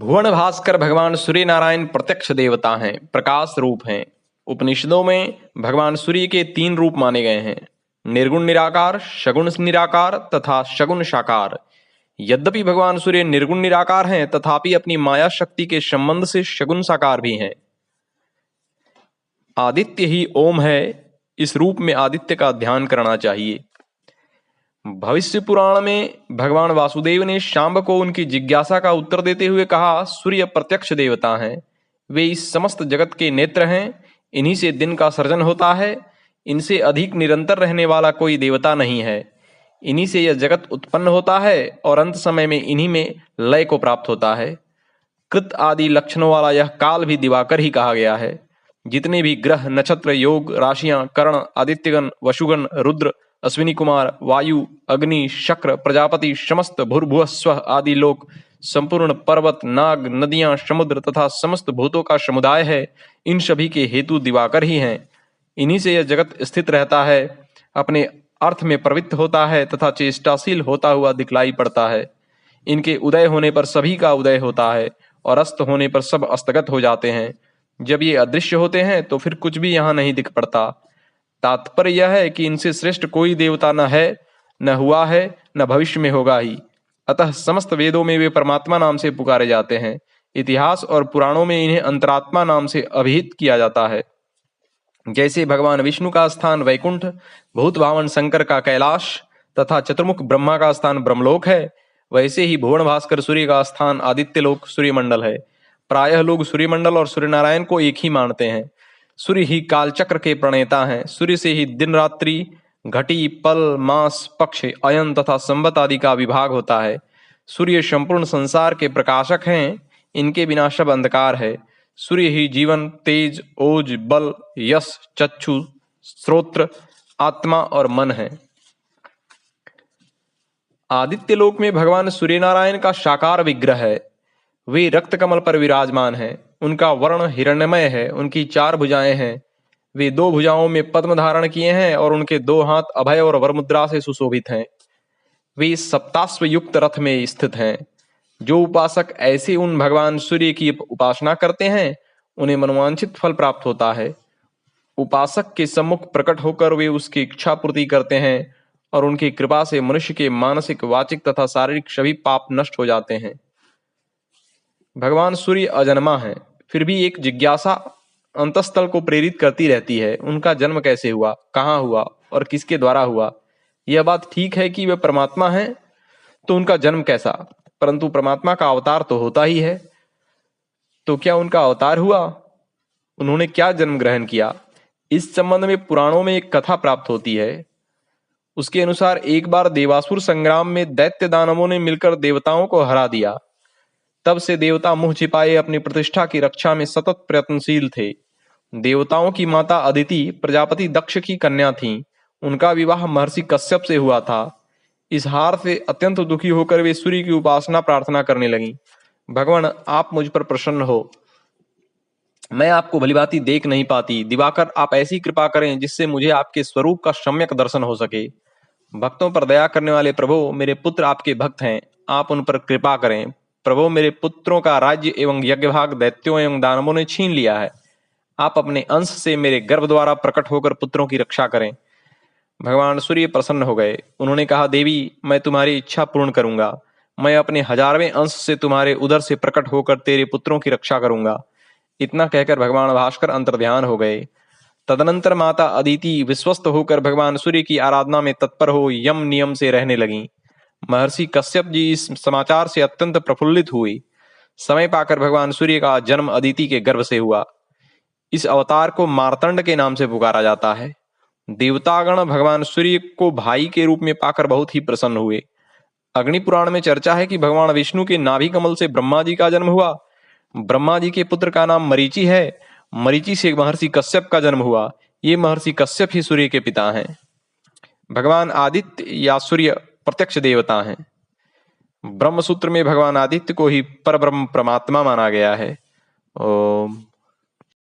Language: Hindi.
भुवन भास्कर भगवान सूर्य नारायण प्रत्यक्ष देवता हैं, प्रकाश रूप हैं। उपनिषदों में भगवान सूर्य के 3 रूप माने गए हैं, निर्गुण निराकार, सगुण निराकार तथा सगुण साकार। यद्यपि भगवान सूर्य निर्गुण निराकार हैं तथापि अपनी माया शक्ति के संबंध से सगुण साकार भी हैं। आदित्य ही ओम है, इस रूप में आदित्य का ध्यान करना चाहिए। भविष्य पुराण में भगवान वासुदेव ने शांब को उनकी जिज्ञासा का उत्तर देते हुए कहा, सूर्य प्रत्यक्ष देवता हैं, वे इस समस्त जगत के नेत्र हैं, इन्हीं से दिन का सृजन होता है, इनसे अधिक निरंतर रहने वाला कोई देवता नहीं है, इन्हीं से यह जगत उत्पन्न होता है और अंत समय में इन्हीं में लय को प्राप्त होता है। कृत आदि लक्षणों वाला यह काल भी दिवाकर ही कहा गया है। जितने भी ग्रह, नक्षत्र, योग, राशियां, कर्ण, आदित्यगण, वसुगण, रुद्र, अश्विनी कुमार, वायु, अग्नि, शक्र, प्रजापति, समस्त भूर्भुव स्व आदि लोक, संपूर्ण पर्वत, नाग, नदियां, समुद्र तथा समस्त भूतों का समुदाय है, इन सभी के हेतु दिवाकर ही हैं। इन्हीं से यह जगत स्थित रहता है, अपने अर्थ में प्रवृत्त होता है तथा चेष्टाशील होता हुआ दिखलाई पड़ता है। इनके उदय होने पर सभी का उदय होता है और अस्त होने पर सब अस्तगत हो जाते हैं। जब ये अदृश्य होते हैं तो फिर कुछ भी यहाँ नहीं दिख पड़ता। तात्पर्य यह है कि इनसे श्रेष्ठ कोई देवता न है, न हुआ है, न भविष्य में होगा ही। अतः समस्त वेदों में वे परमात्मा नाम से पुकारे जाते हैं। इतिहास और पुराणों में इन्हें अंतरात्मा नाम से अभिहित किया जाता है। जैसे भगवान विष्णु का स्थान वैकुंठ, भूत भावन शंकर का कैलाश तथा चतुर्मुख ब्रह्मा का स्थान ब्रह्मलोक है, वैसे ही भुवन भास्कर सूर्य का स्थान आदित्यलोक सूर्यमंडल है। प्रायः लोग सूर्यमंडल और सूर्यनारायण को एक ही मानते हैं। सूर्य ही कालचक्र के प्रणेता हैं। सूर्य से ही दिन रात्रि, घटी, पल, मास, पक्ष, अयन तथा संवत आदि का विभाग होता है। सूर्य संपूर्ण संसार के प्रकाशक हैं, इनके बिना सब अंधकार है। सूर्य ही जीवन, तेज, ओज, बल, यश, चक्षु, श्रोत्र, आत्मा और मन है। आदित्य लोक में भगवान सूर्यनारायण का साकार विग्रह है। वे रक्त कमल पर विराजमान हैं। उनका वर्ण हिरण्यमय है। उनकी 4 भुजाएं हैं। वे 2 भुजाओं में पद्म धारण किए हैं और उनके 2 हाथ अभय और वरमुद्रा से सुशोभित हैं। वे सप्ताश्व युक्त रथ में स्थित हैं। जो उपासक ऐसे उन भगवान सूर्य की उपासना करते हैं, उन्हें मनोवांछित फल प्राप्त होता है। उपासक के सम्मुख प्रकट होकर वे उसकी इच्छा पूर्ति करते हैं और उनकी कृपा से मनुष्य के मानसिक, वाचिक तथा शारीरिक सभी पाप नष्ट हो जाते हैं। भगवान सूर्य अजन्मा है, फिर भी एक जिज्ञासा अंतस्थल को प्रेरित करती रहती है। उनका जन्म कैसे हुआ, कहाँ हुआ और किसके द्वारा हुआ? यह बात ठीक है कि वे परमात्मा हैं, तो उनका जन्म कैसा? परंतु परमात्मा का अवतार तो होता ही है, तो क्या उनका अवतार हुआ? उन्होंने क्या जन्म ग्रहण किया? इस संबंध में पुराणों में एक कथा प्राप्त होती है। उसके अनुसार एक बार देवासुर संग्राम में दैत्य दानवों ने मिलकर देवताओं को हरा दिया। तब से देवता मुंह छिपाए अपनी प्रतिष्ठा की रक्षा में सतत प्रयत्नशील थे। देवताओं की माता अदिति प्रजापति दक्ष की कन्या थीं। उनका विवाह महर्षि कश्यप से हुआ था। इस हार से अत्यंत दुखी होकर वे सूर्य की उपासना प्रार्थना करने लगीं। भगवान, आप मुझ पर प्रसन्न हो, मैं आपको भलीभांति देख नहीं पाती। दिवाकर, आप ऐसी कृपा करें जिससे मुझे आपके स्वरूप का सम्यक दर्शन हो सके। भक्तों पर दया करने वाले प्रभु, मेरे पुत्र आपके भक्त हैं, आप उन पर कृपा करें। प्रभु, मेरे पुत्रों का राज्य एवं यज्ञ भाग दैत्यों एवं दानवों ने छीन लिया है। आप अपने अंश से मेरे गर्भ द्वारा प्रकट होकर पुत्रों की रक्षा करें। भगवान सूर्य प्रसन्न हो गए। उन्होंने कहा, देवी, मैं तुम्हारी इच्छा पूर्ण करूंगा। मैं अपने 1000वें अंश से तुम्हारे उदर से प्रकट होकर तेरे पुत्रों की रक्षा करूंगा। इतना कहकर भगवान भास्कर अंतर्ध्यान हो गए। तदनंतर माता अदिति विश्वस्त होकर भगवान सूर्य की आराधना में तत्पर हो यम नियम से रहने लगीं। महर्षि कश्यप जी इस समाचार से अत्यंत प्रफुल्लित हुए। समय पाकर भगवान सूर्य का जन्म अदिति के गर्भ से हुआ। इस अवतार को मार्तंड के नाम से पुकारा जाता है। देवतागण भगवान सूर्य को भाई के रूप में पाकर बहुत ही प्रसन्न हुए। अग्नि पुराण में चर्चा है कि भगवान विष्णु के नाभि कमल से ब्रह्मा जी का जन्म हुआ। ब्रह्मा जी के पुत्र का नाम मरीचि है। मरीचि से महर्षि कश्यप का जन्म हुआ। ये महर्षि कश्यप ही सूर्य के पिता हैं। भगवान आदित्य या सूर्य प्रत्यक्ष देवता हैं। ब्रह्म सूत्र में भगवान आदित्य को ही परब्रह्म परमात्मा माना गया है। ओम।